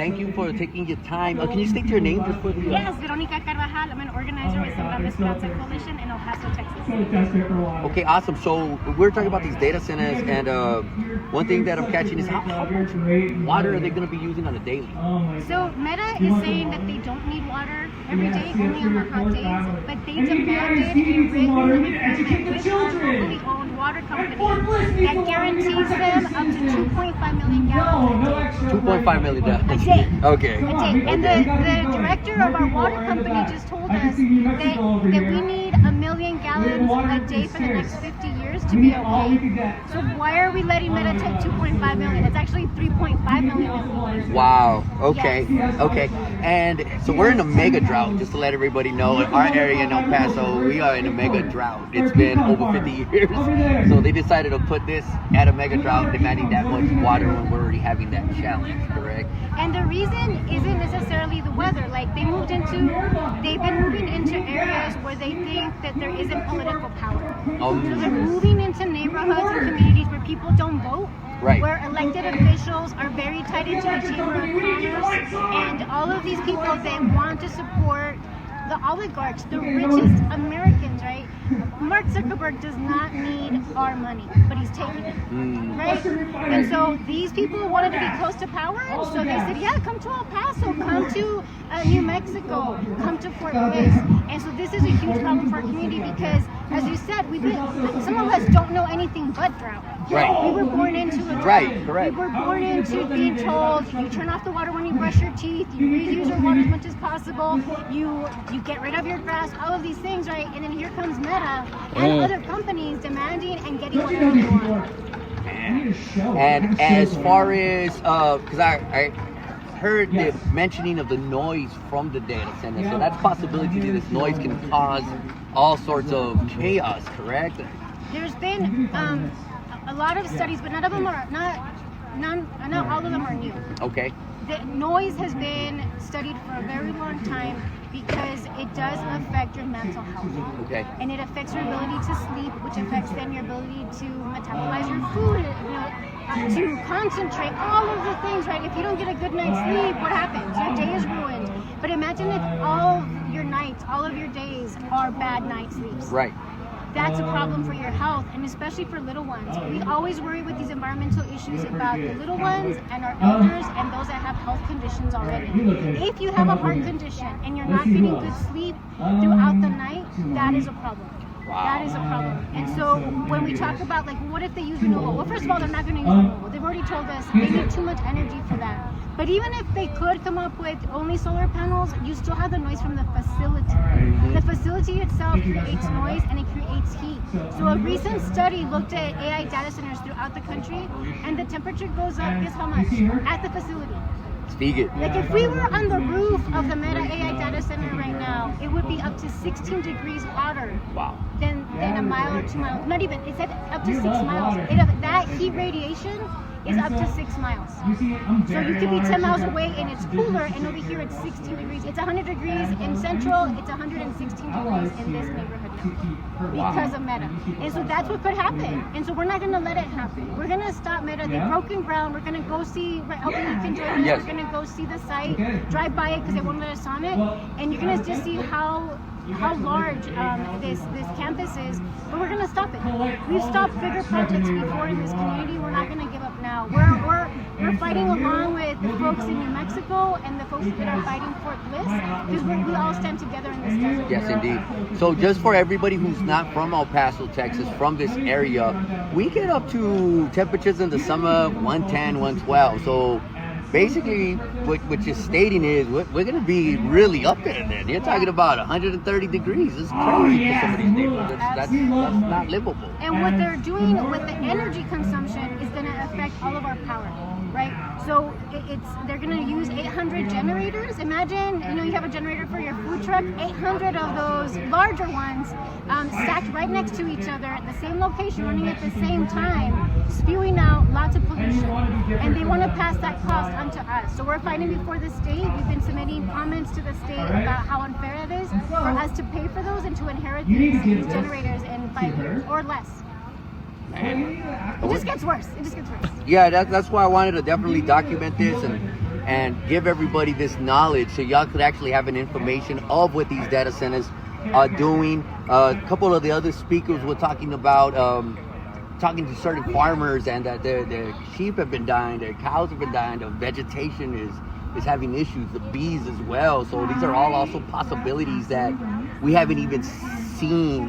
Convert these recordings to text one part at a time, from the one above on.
thank you for taking your time. Can you state your name just for the... Yes, Veronica Carbajal. I'm an organizer with Sembrados Plaza Coalition in El Paso, Texas. Okay, awesome. So we're talking about these data centers, and one thing that I'm catching is how much water are they going to be using on a daily? So Meta is saying that they don't need water every day, only on the hot days, but they demanded a written agreement with our locally owned water company that guarantees them up to 2.5 million gallons a day. 2.5 million gallons a day. Okay. A day. And the director of our water company just told us that we need 1 million gallons a day for the next 50 years to be okay. So why are we letting Meta take 2.5 million? It's actually 3.5 million. Wow. Okay. Yes. Okay. And so we're in a mega drought, just to let everybody know. In our area in El Paso, we are in a mega drought. It's been over 50 years. So they decided to put this at a mega drought, demanding that much water when we're already having that challenge, correct? And the reason isn't necessarily the weather. Like they've been moving into areas where they think that there isn't political power. So they're moving into neighborhoods and communities where people don't vote. Right. Where elected officials are very tied into the Chamber of Commerce, and all of these people that want to support the oligarchs, the richest Americans, right? Mark Zuckerberg does not need our money, but he's taking it, right? And so these people wanted to be close to power, and so they said, yeah, come to El Paso, come to New Mexico, come to Fort Bliss. And so this is a huge problem for our community because, as you said, some of us don't know anything but drought. Right. We were born into a drought. Right, correct. We were born into being told, you turn off the water when you brush your teeth, you reuse your water as much as possible, you get rid of your grass, all of these things, right? And then here comes Meta and other companies demanding and getting whatever they want. And as far as, because I heard the mentioning of the noise from the data center, so that's a possibility that this noise can cause all sorts of chaos, correct? There's been a lot of studies, but none of them are not all of them are new. Okay. The noise has been studied for a very long time because it does affect your mental health. Okay. And it affects your ability to sleep, which affects then your ability to metabolize your food, to concentrate, all of the things, right? If you don't get a good night's sleep, what happens? Your day is ruined. But imagine if all of your nights, all of your days are bad night sleeps. Right. That's a problem for your health, and especially for little ones. We always worry with these environmental issues about the little ones and our elders and those that have health conditions already. If you have a heart condition and you're not getting good sleep throughout the night, that is a problem. Wow. That is a problem. And so when we talk about, like, what if they use renewable? Well, first of all, they're not going to use renewable. They've already told us they need too much energy for that. But even if they could come up with only solar panels, you still have the noise from the facility. The facility itself creates noise and it creates heat. So a recent study looked at AI data centers throughout the country, and the temperature goes up, guess how much? At the facility. Speak it. Like if we were on the roof of the Meta AI data center right now, it would be up to 16 degrees hotter. Wow. Than a mile or 2 miles. Not even, it said up to 6 miles. That heat radiation is up to 6 miles. So you could be 10 miles away and it's cooler, and over here it's 16 degrees. It's 100 degrees in Central, it's 116 degrees in this neighborhood now because of Meta. And so that's what could happen. And so we're not going to let it happen. We're going to stop Meta. They've broken ground. We're going to go see, hopefully you can join us. Yes. We're going to go see the site, drive by it because they won't let us on it. And you're going to just see how large this campus is, but we're going to stop it. We've stopped bigger projects before in this community. We're not going to give up now. We're fighting along with the folks in New Mexico and the folks that are fighting Fort Bliss because we all stand together in this desert. Yes, indeed. So just for everybody who's not from El Paso, Texas, from this area, we get up to temperatures in the summer 110, 112. So basically, what you're stating is we're going to be really up there then. You're talking about 130 degrees. It's crazy for some of these neighborhoods. That's not livable. And what they're doing with the energy consumption is going to affect all of our power, right? So they're going to use 800 generators. Imagine, you have a generator for your food truck, 800 of those larger ones stacked right next to each other at the same location, running at the same time, spewing out lots of pollution. And they want to pass that cost onto us. So we're fighting before the state. We've been submitting comments to the state about how unfair it is for us to pay for those and to inherit these generators in 5 years or less. Man. It just gets worse. It just gets worse. Yeah, that's why I wanted to definitely document this, and and give everybody this knowledge so y'all could actually have an information of what these data centers are doing. A couple of the other speakers were talking about talking to certain farmers, and that their sheep have been dying, their cows have been dying, the vegetation is having issues, the bees as well. So these are all also possibilities that we haven't even seen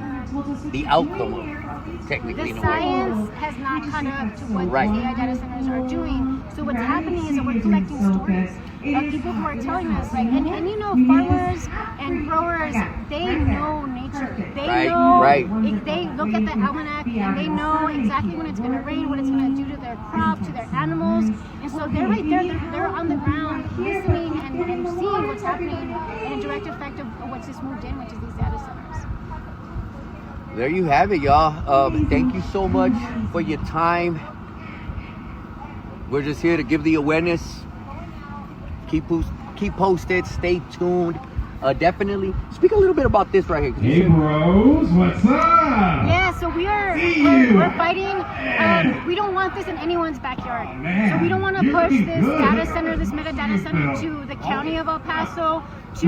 the outcome of, technically. The science has not caught up to what these AI data centers are doing. So what's happening is that we're collecting stories of people who are telling us, like, and you know, farmers and growers, they know nature. They know, if they look at the almanac and they know exactly when it's going to rain, what it's going to do to their crop, to their animals. And so they're right there, they're on the ground listening and seeing what's happening in a direct effect of what's just moved in, which is these data centers. There you have it, y'all. Thank you so much for your time. We're just here to give the awareness. Keep posted. Stay tuned. Definitely speak a little bit about this right here. Hey, bros, what's up? Yeah, so we're fighting. We don't want this in anyone's backyard. So we don't want to push this data center, this mega data center, to the county of El Paso, to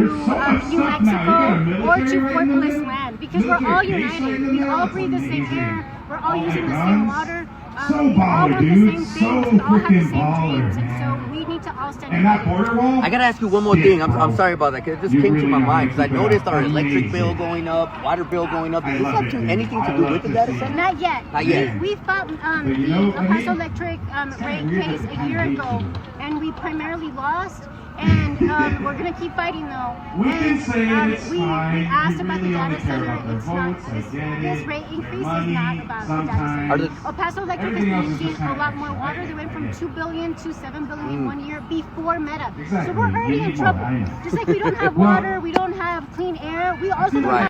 New Mexico, or to Fort Bliss land, because we're all united. We all breathe the same air. We're all using the same water. We all want the same things. We all have the same dreams, and so we need to all stand together. I gotta ask you one more thing. I'm sorry about that, because it just came to my mind, because I noticed our electric bill going up, water bill going up. Does this have anything to do with the data center? Not yet. Not yet. We fought the El Paso Electric rate case a year ago, and we primarily lost. And we're going to keep fighting, though. We can say we asked about the data center. It's not, this rate increase is not about the data center. El Paso Electric is using a lot more water. They went from 2 billion to 7 billion in 1 year before Meta. So we're already in trouble. Just like we don't have water, we don't have clean air, we also don't have